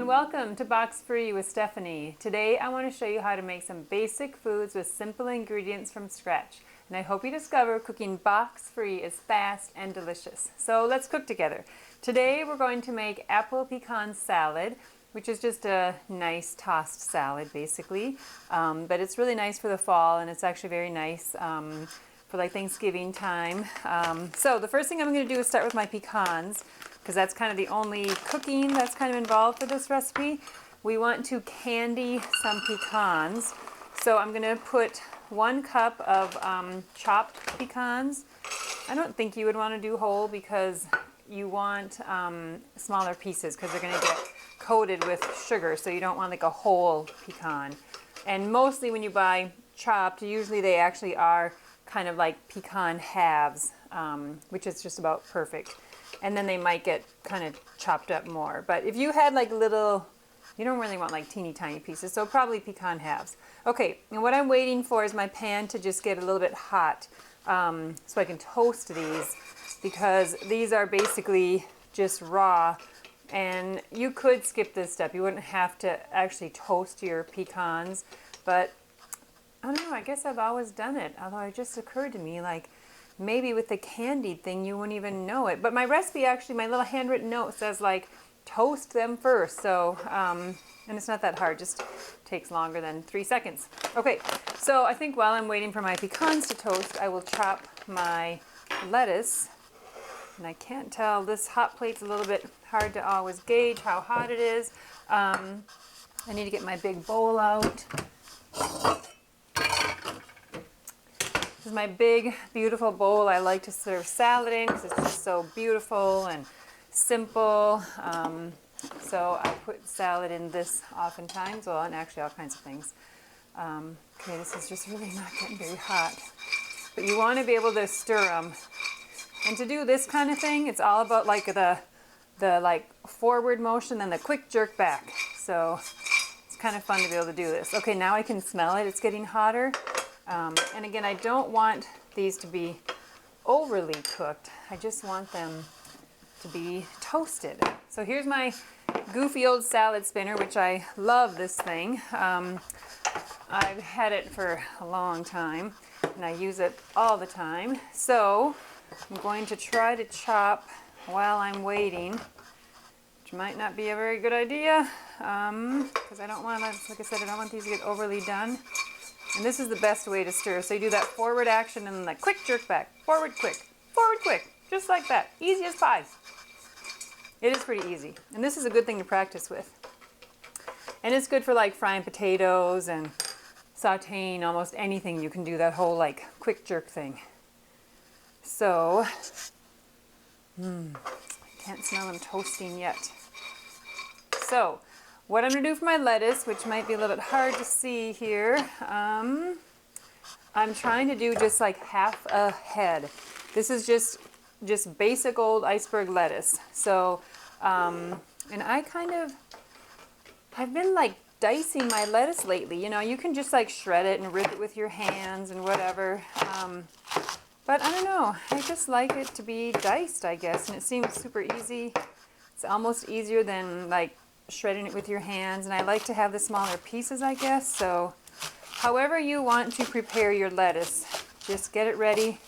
Welcome to Box Free with Stephanie. Today I want to show you how to make some basic foods with simple ingredients from scratch. And I hope you discover cooking box free is fast and delicious. So let's cook together. Today we're going to make apple pecan salad, which is just a nice tossed salad basically. But it's really nice for the fall, and it's actually very nice for like Thanksgiving time. So the first thing I'm going to do is start with my pecans, because that's kind of the only cooking that's kind of involved for this recipe. We want to candy some pecans. So I'm going to put 1 cup of chopped pecans. I don't think you would want to do whole because you want smaller pieces because they're going to get coated with sugar, so you don't want like a whole pecan. And mostly when you buy chopped, usually they actually are kind of like pecan halves, which is just about perfect. And then they might get kind of chopped up more. But if you had like little, you don't really want like teeny tiny pieces, so probably pecan halves. Okay, and what I'm waiting for is my pan to just get a little bit hot so I can toast these, because these are basically just raw. And you could skip this step. You wouldn't have to actually toast your pecans, but I don't know, I guess I've always done it. Although it just occurred to me, like, maybe with the candied thing you wouldn't even know it. But my recipe, actually, my little handwritten note says like toast them first. So, and it's not that hard, just takes longer than 3 seconds. Okay, so I think while I'm waiting for my pecans to toast, I will chop my lettuce. And I can't tell, this hot plate's a little bit hard to always gauge how hot it is. I need to get my big bowl out. This is my big, beautiful bowl I like to serve salad in because it's just so beautiful and simple. So I put salad in this oftentimes, well, and actually all kinds of things. Okay, this is just really not getting very hot. But you want to be able to stir them. And to do this kind of thing, it's all about like the like forward motion and the quick jerk back. So it's kind of fun to be able to do this. Okay, now I can smell it. It's getting hotter. And again, I don't want these to be overly cooked. I just want them to be toasted. So here's my goofy old salad spinner, which I love this thing. I've had it for a long time, and I use it all the time. So I'm going to try to chop while I'm waiting, which might not be a very good idea, because I don't want, like I said, I don't want these to get overly done. And this is the best way to stir. So you do that forward action and then that quick jerk back. Forward quick, just like that. Easy as pie. It is pretty easy. And this is a good thing to practice with. And it's good for like frying potatoes and sauteing almost anything. You can do that whole like quick jerk thing. So, I can't smell them toasting yet. So, what I'm going to do for my lettuce, which might be a little bit hard to see here, I'm trying to do just like half a head. This is just basic old iceberg lettuce. So, and I've been like dicing my lettuce lately. You know, you can just like shred it and rip it with your hands and whatever. But I don't know, I just like it to be diced, I guess, and it seems super easy. It's almost easier than like shredding it with your hands, and I like to have the smaller pieces, I guess. So however you want to prepare your lettuce, just get it ready.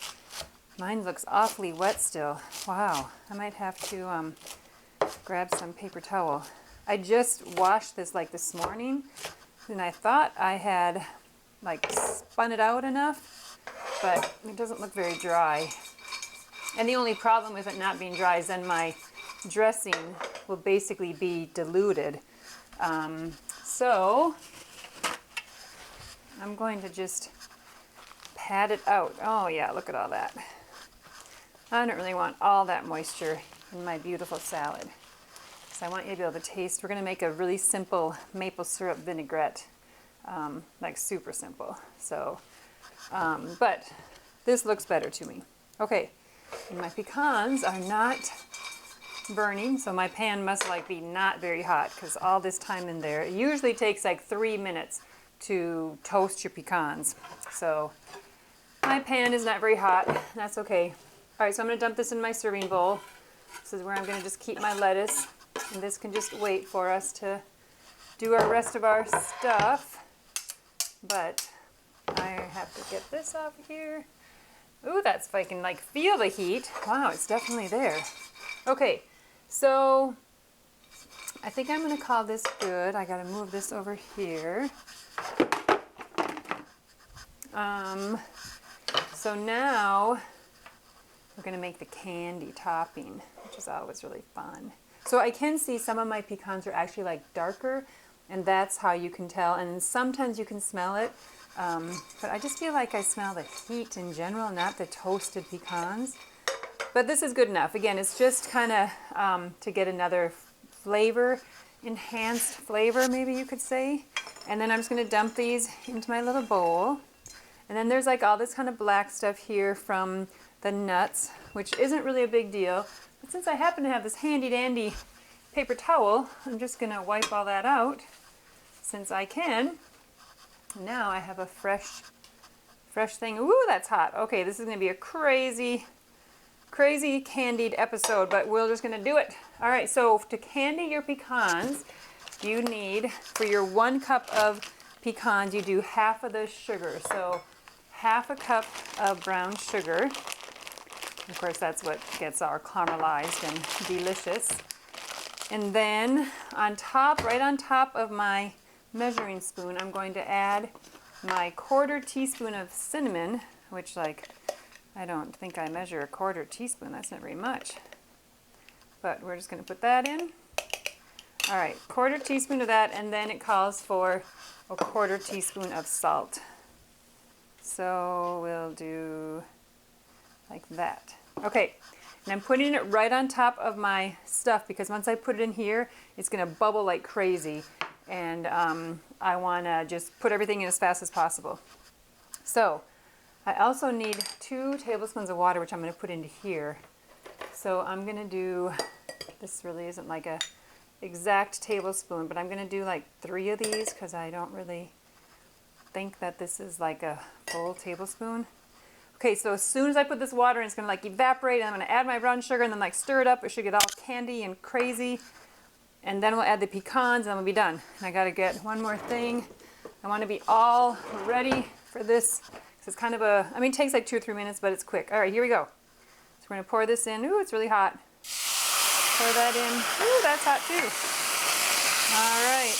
Mine looks awfully wet still. Wow, I might have to grab some paper towel. I just washed this like this morning, and I thought I had like spun it out enough, but it doesn't look very dry. And the only problem with it not being dry is then my dressing will basically be diluted. So I'm going to just pat it out. Oh yeah, look at all that. I don't really want all that moisture in my beautiful salad. So I want you to be able to taste. We're going to make a really simple maple syrup vinaigrette. like super simple. So, but this looks better to me. Okay, and my pecans are not burning, so my pan must like be not very hot because all this time in there. It usually takes like 3 minutes to toast your pecans. So my pan is not very hot. That's okay. All right, so I'm going to dump this in my serving bowl. This is where I'm going to just keep my lettuce, and this can just wait for us to do our rest of our stuff. But I have to get this off here. Ooh, that's if I can like feel the heat. Wow, it's definitely there. Okay, so I think I'm going to call this good. I got to move this over here. So now we're going to make the candy topping, which is always really fun. So I can see some of my pecans are actually like darker, and that's how you can tell. And sometimes you can smell it, but I just feel like I smell the heat in general, not the toasted pecans. But this is good enough. Again, it's just kind of to get another flavor, enhanced flavor, maybe you could say. And then I'm just going to dump these into my little bowl. And then there's like all this kind of black stuff here from the nuts, which isn't really a big deal. But since I happen to have this handy dandy paper towel, I'm just going to wipe all that out since I can. Now I have a fresh thing. Ooh, that's hot. Okay, this is going to be a crazy candied episode, but we're just going to do it. All right, so to candy your pecans, you need, for your 1 cup of pecans, you do half of the sugar. So half a cup of brown sugar. Of course, that's what gets our caramelized and delicious. And then on top, right on top of my measuring spoon, I'm going to add my 1/4 teaspoon of cinnamon, which like, I don't think I measure a 1/4 teaspoon. That's not very much. But we're just going to put that in. All right, 1/4 teaspoon of that, and then it calls for a 1/4 teaspoon of salt. So we'll do like that. Okay, and I'm putting it right on top of my stuff because once I put it in here, it's going to bubble like crazy. And I want to just put everything in as fast as possible. So I also need 2 tablespoons of water, which I'm going to put into here. So I'm going to do, this really isn't like a exact tablespoon, but I'm going to do like 3 of these because I don't really think that this is like a full tablespoon. Okay, so as soon as I put this water in, it's going to like evaporate, and I'm going to add my brown sugar and then like stir it up. It should get all candy and crazy. And then we'll add the pecans and we'll be done. And I got to get one more thing. I want to be all ready for this. It's kind of a, I mean, it takes like 2 or 3 minutes, but it's quick. All right, here we go. So we're going to pour this in. Ooh, it's really hot. Pour that in. Ooh, that's hot too. All right.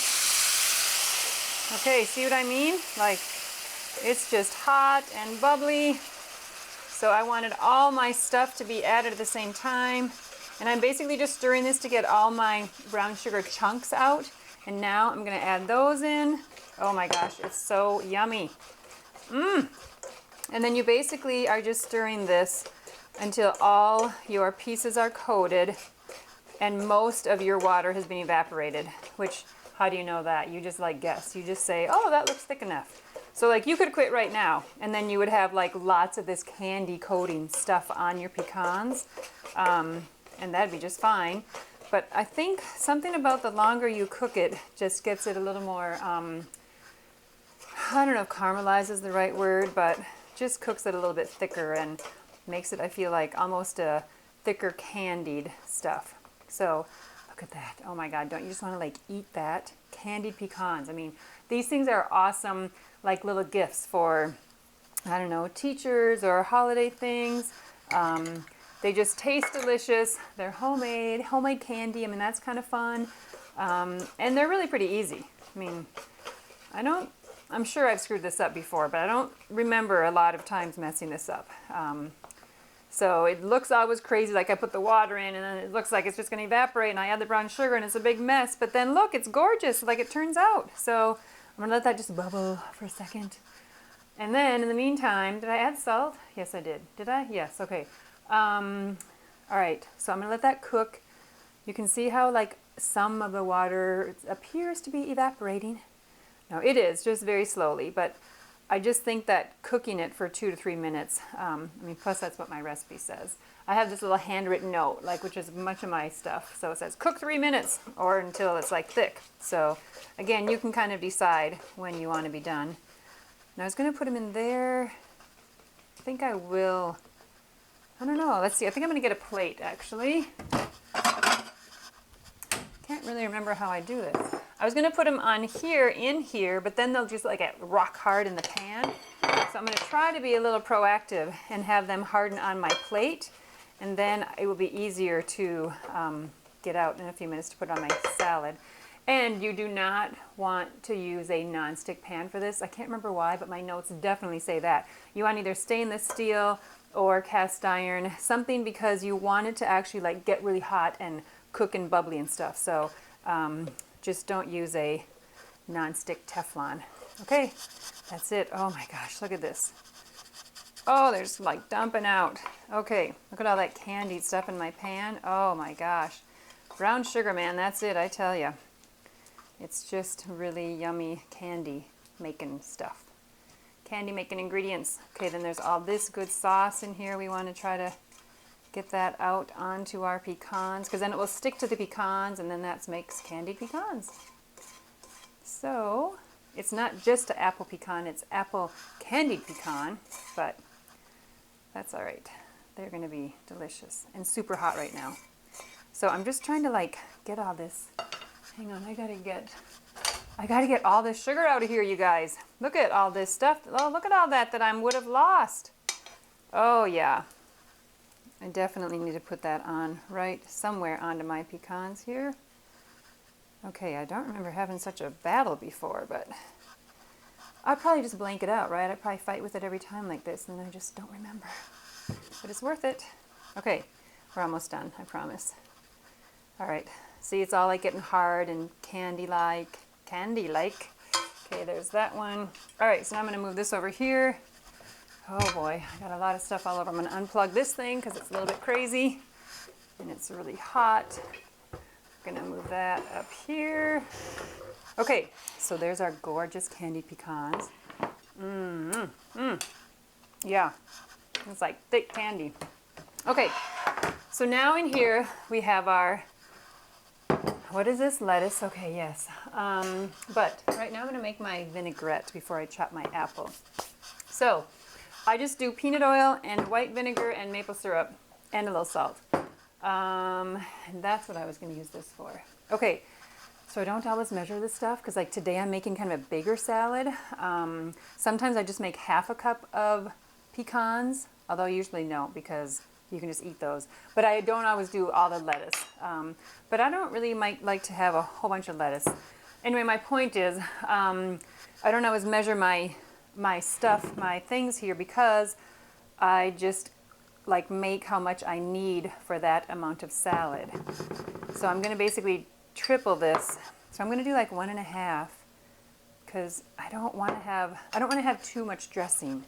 Okay, see what I mean? Like, it's just hot and bubbly. So I wanted all my stuff to be added at the same time. And I'm basically just stirring this to get all my brown sugar chunks out. And now I'm going to add those in. Oh my gosh, it's so yummy. And then you basically are just stirring this until all your pieces are coated and most of your water has been evaporated. Which, how do you know that? You just like guess. You just say, oh, that looks thick enough. So like you could quit right now and then you would have like lots of this candy coating stuff on your pecans. And that'd be just fine. But I think something about the longer you cook it just gets it a little more, I don't know if caramelize is the right word, but just cooks it a little bit thicker and makes it, I feel like, almost a thicker candied stuff. So look at that. Oh my God, don't you just want to like eat that? Candied pecans. I mean, these things are awesome, like little gifts for, I don't know, teachers or holiday things. They just taste delicious. They're homemade candy. I mean, that's kind of fun. And they're really pretty easy. I mean, I'm sure I've screwed this up before, but I don't remember a lot of times messing this up. So it looks always crazy, like I put the water in and then it looks like it's just gonna evaporate and I add the brown sugar and it's a big mess, but then look, it's gorgeous like it turns out. So I'm gonna let that just bubble for a second. And then in the meantime, did I add salt? Yes, I did. Did I? Yes, okay. All right, so I'm gonna let that cook. You can see how like some of the water appears to be evaporating. No, it is, just very slowly, but I just think that cooking it for 2 to 3 minutes, I mean, plus that's what my recipe says. I have this little handwritten note, like, which is much of my stuff. So it says cook 3 minutes or until it's like thick. So again, you can kind of decide when you want to be done. Now I was going to put them in there. I think I will. I don't know. Let's see. I think I'm going to get a plate, actually. Can't really remember how I do this. I was going to put them on here, in here, but then they'll just like get rock hard in the pan. So I'm going to try to be a little proactive and have them harden on my plate. And then it will be easier to get out in a few minutes to put on my salad. And you do not want to use a non-stick pan for this. I can't remember why, but my notes definitely say that. You want either stainless steel or cast iron, something, because you want it to actually like get really hot and cook and bubbly and stuff. So just don't use a non-stick Teflon. Okay, that's it. Oh my gosh, look at this. Oh, they're just like dumping out. Okay, look at all that candied stuff in my pan. Oh my gosh. Brown sugar, man, that's it, I tell you. It's just really yummy candy making stuff. Candy making ingredients. Okay, then there's all this good sauce in here. We want to try to get that out onto our pecans, because then it will stick to the pecans, and then that makes candied pecans. So it's not just an apple pecan, it's apple candied pecan, but that's all right. They're going to be delicious and super hot right now. So I'm just trying to like get all this. Hang on, I gotta get all this sugar out of here, you guys. Look at all this stuff. Oh, look at all that I would have lost. Oh yeah. I definitely need to put that on right somewhere onto my pecans here. Okay, I don't remember having such a battle before, but I'd probably just blank it out, right? I'd probably fight with it every time like this, and I just don't remember. But it's worth it. Okay, we're almost done, I promise. All right, see, it's all like getting hard and candy-like. Okay, there's that one. All right, so now I'm gonna move this over here. Oh boy, I got a lot of stuff all over. I'm gonna unplug this thing because it's a little bit crazy and it's really hot. I'm gonna move that up here. Okay, so there's our gorgeous candied pecans. Yeah, it's like thick candy. Okay, so now in here we have our, what is this? Lettuce. Okay, yes. But right now I'm gonna make my vinaigrette before I chop my apple. So I just do peanut oil and white vinegar and maple syrup and a little salt. And that's what I was gonna use this for. Okay, so I don't always measure this stuff because like today I'm making kind of a bigger salad. Sometimes I just make half a cup of pecans, although usually no, because you can just eat those. But I don't always do all the lettuce. But I don't really like to have a whole bunch of lettuce. Anyway, my point is, I don't always measure my stuff, my things here, because I just like make how much I need for that amount of salad. So I'm gonna basically triple this. So I'm gonna do like 1.5, because I don't want to have too much dressing.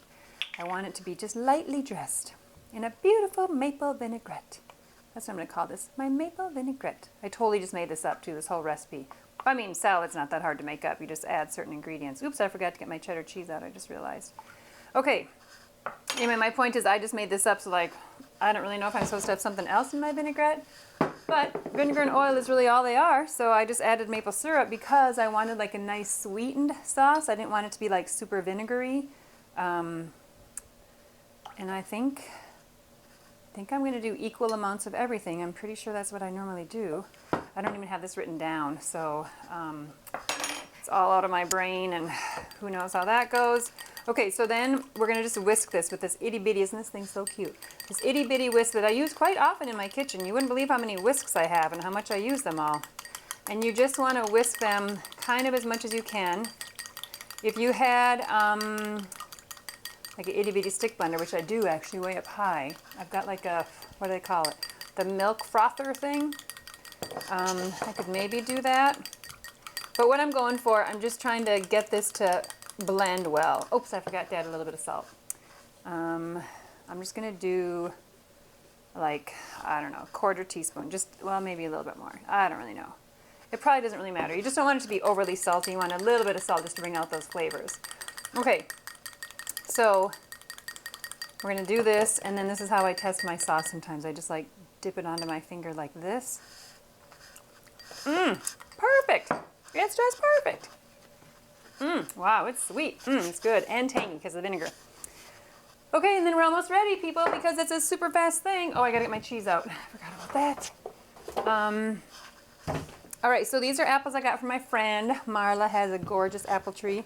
I want it to be just lightly dressed in a beautiful maple vinaigrette. That's what I'm gonna call this, my maple vinaigrette. I totally just made this up too, this whole recipe. I mean, salad's not that hard to make up. You just add certain ingredients. Oops, I forgot to get my cheddar cheese out, I just realized. Okay, anyway, my point is I just made this up, so like, I don't really know if I'm supposed to have something else in my vinaigrette, but vinegar and oil is really all they are, so I just added maple syrup because I wanted like a nice sweetened sauce. I didn't want it to be like super vinegary. And I think I'm going to do equal amounts of everything. I'm pretty sure that's what I normally do. I don't even have this written down, so it's all out of my brain, and who knows how that goes. Okay, so then we're going to just whisk this with this itty bitty, isn't this thing so cute? This itty bitty whisk that I use quite often in my kitchen. You wouldn't believe how many whisks I have and how much I use them all. And you just want to whisk them kind of as much as you can. If you had like an itty bitty stick blender, which I do actually way up high. I've got like a, what do they call it? The milk frother thing. I could maybe do that. But what I'm going for, I'm just trying to get this to blend well. Oops, I forgot to add a little bit of salt. I'm just gonna do like, I don't know, 1/4 teaspoon, just, well, maybe a little bit more. I don't really know. It probably doesn't really matter. You just don't want it to be overly salty. You want a little bit of salt just to bring out those flavors. Okay, so we're gonna do this, and then this is how I test my sauce sometimes. I just like dip it onto my finger like this. Perfect. It's just perfect. Wow, it's sweet. It's good and tangy because of the vinegar. Okay, and then we're almost ready, people, because it's a super fast thing. Oh, I gotta get my cheese out. I forgot about that. All right, so these are apples I got from my friend. Marla has a gorgeous apple tree.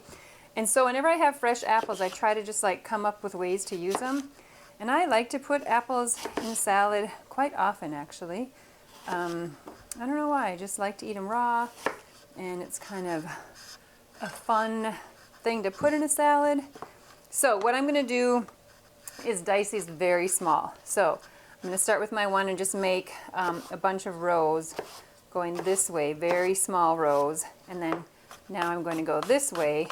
And so whenever I have fresh apples, I try to just like come up with ways to use them. And I like to put apples in salad quite often, actually. I don't know why, I just like to eat them raw. And it's kind of a fun thing to put in a salad. So what I'm gonna do is dice these very small. So I'm going to start with my one and just make a bunch of rows going this way, very small rows, and then now I'm going to go this way,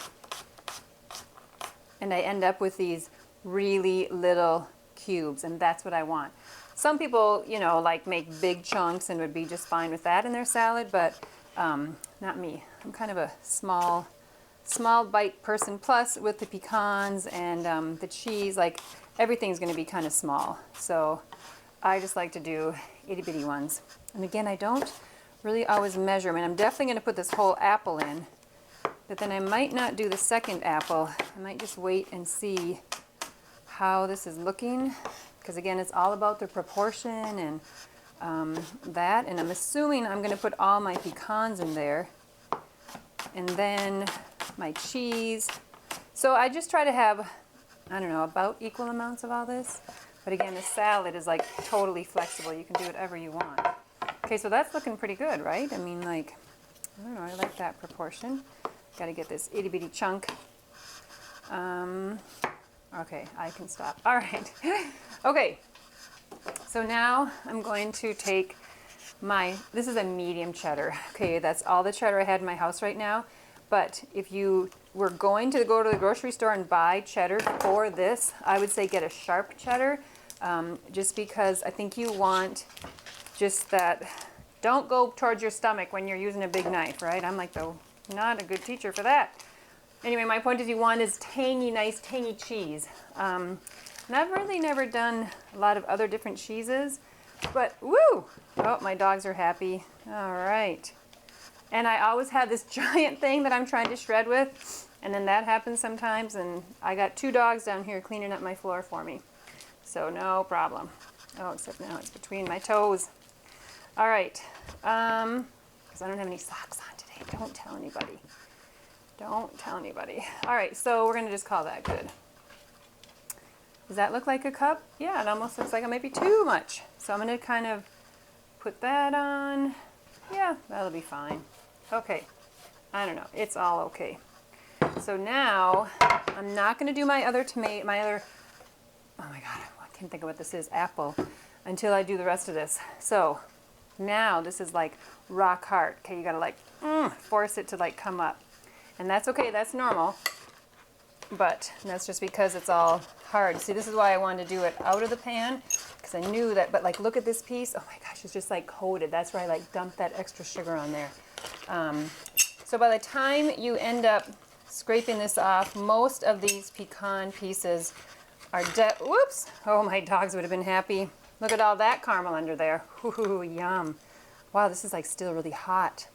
and I end up with these really little cubes, and that's what I want. Some people, you know, like make big chunks and would be just fine with that in their salad, but not me. I'm kind of a small bite person, plus with the pecans and the cheese, like everything's going to be kind of small. So I just like to do itty bitty ones. And again, I don't really always measure them. And I'm definitely going to put this whole apple in, but then I might not do the second apple. I might just wait and see how this is looking, because again, it's all about the proportion and that. And I'm assuming I'm going to put all my pecans in there, and then my cheese. So I just try to have, I don't know, about equal amounts of all this. But again, the salad is like totally flexible. You can do whatever you want. Okay, so that's looking pretty good, right? I mean, like, I don't know, I like that proportion. Got to get this itty bitty chunk. Okay, I can stop. All right. Okay, so now I'm going to take this is a medium cheddar. Okay, that's all the cheddar I had in my house right now. But if you were going to go to the grocery store and buy cheddar for this, I would say get a sharp cheddar, just because I think you want just that. Don't go towards your stomach when you're using a big knife, right? I'm like, not a good teacher for that. Anyway, my point is you want is tangy, nice tangy cheese. And I've really never done a lot of other different cheeses, but woo! Oh, my dogs are happy. All right. And I always have this giant thing that I'm trying to shred with, and then that happens sometimes, and I got 2 dogs down here cleaning up my floor for me. So no problem. Oh, except now it's between my toes. All right, because I don't have any socks on today. Don't tell anybody. Don't tell anybody. All right, so we're gonna just call that good. Does that look like a cup? Yeah, it almost looks like it might be too much. So I'm gonna kind of put that on. Yeah, that'll be fine. Okay, I don't know, it's all okay. So now, I'm not gonna do my other tomato, oh my God, I can't think of what this is, apple, until I do the rest of this. So now this is like rock hard. Okay, you gotta like force it to like come up. And that's okay, that's normal. But that's just because it's all hard. See, this is why I wanted to do it out of the pan, because I knew that, but like look at this piece. Oh my gosh, it's just like coated. That's where I like dumped that extra sugar on there. So by the time you end up scraping this off, most of these pecan pieces are whoops! Oh, my dogs would have been happy. Look at all that caramel under there. Ooh, yum. Wow, this is like still really hot.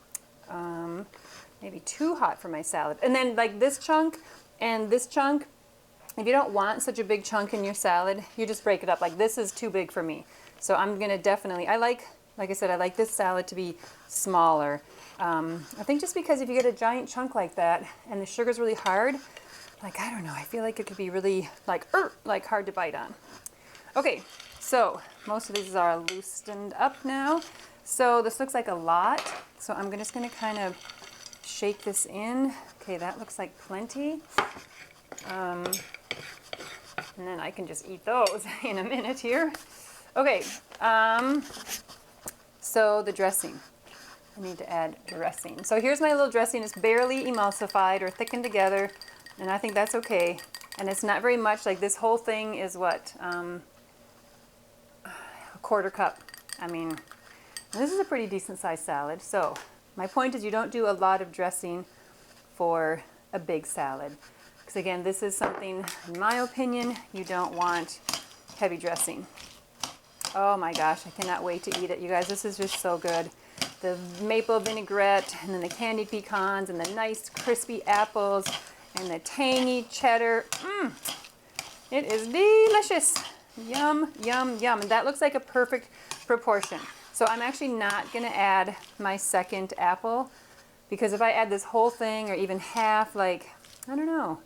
Maybe too hot for my salad. And then like this chunk and this chunk, if you don't want such a big chunk in your salad, you just break it up. Like this is too big for me. So I'm gonna definitely, like I said, I like this salad to be smaller. I think just because if you get a giant chunk like that and the sugar's really hard, like, I don't know, I feel like it could be really like hard to bite on. Okay, so most of these are loosened up now. So this looks like a lot. So I'm just gonna kind of shake this in. Okay, that looks like plenty. And then I can just eat those in a minute here. Okay, so the dressing. I need to add dressing. So here's my little dressing. It's barely emulsified or thickened together, and I think that's okay. And it's not very much. Like this whole thing is what? A 1/4 cup. I mean, this is a pretty decent sized salad. So My point is you don't do a lot of dressing for a big salad. Because again, this is something, in my opinion, you don't want heavy dressing. Oh my gosh, I cannot wait to eat it. You guys, this is just so good. The maple vinaigrette, and then the candied pecans, and the nice crispy apples, and the tangy cheddar. It is delicious. Yum, yum, yum. And that looks like a perfect proportion. So I'm actually not gonna add my second apple, because if I add this whole thing or even half, like, I don't know.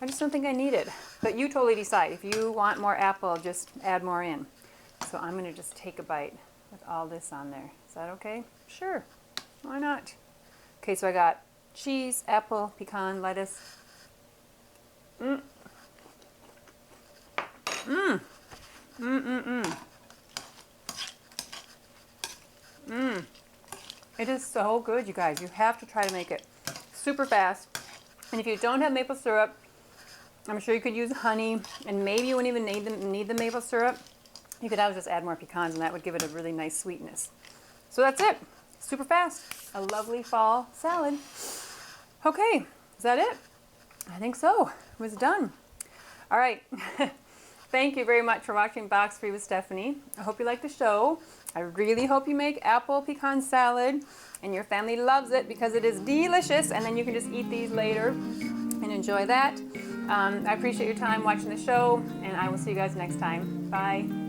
I just don't think I need it. But you totally decide. If you want more apple, just add more in. So I'm gonna just take a bite with all this on there. Is that okay? Sure, why not? Okay, so I got cheese, apple, pecan, lettuce. It is so good, you guys. You have to try to make it super fast. And if you don't have maple syrup, I'm sure you could use honey, and maybe you wouldn't even need the maple syrup. You could always just add more pecans, and that would give it a really nice sweetness. So that's it. Super fast. A lovely fall salad. Okay, is that it? I think so. It was done. All right. Thank you very much for watching Box Free with Stephanie. I hope you liked the show. I really hope you make apple pecan salad and your family loves it because it is delicious, and then you can just eat these later and enjoy that. I appreciate your time watching the show, and I will see you guys next time. Bye.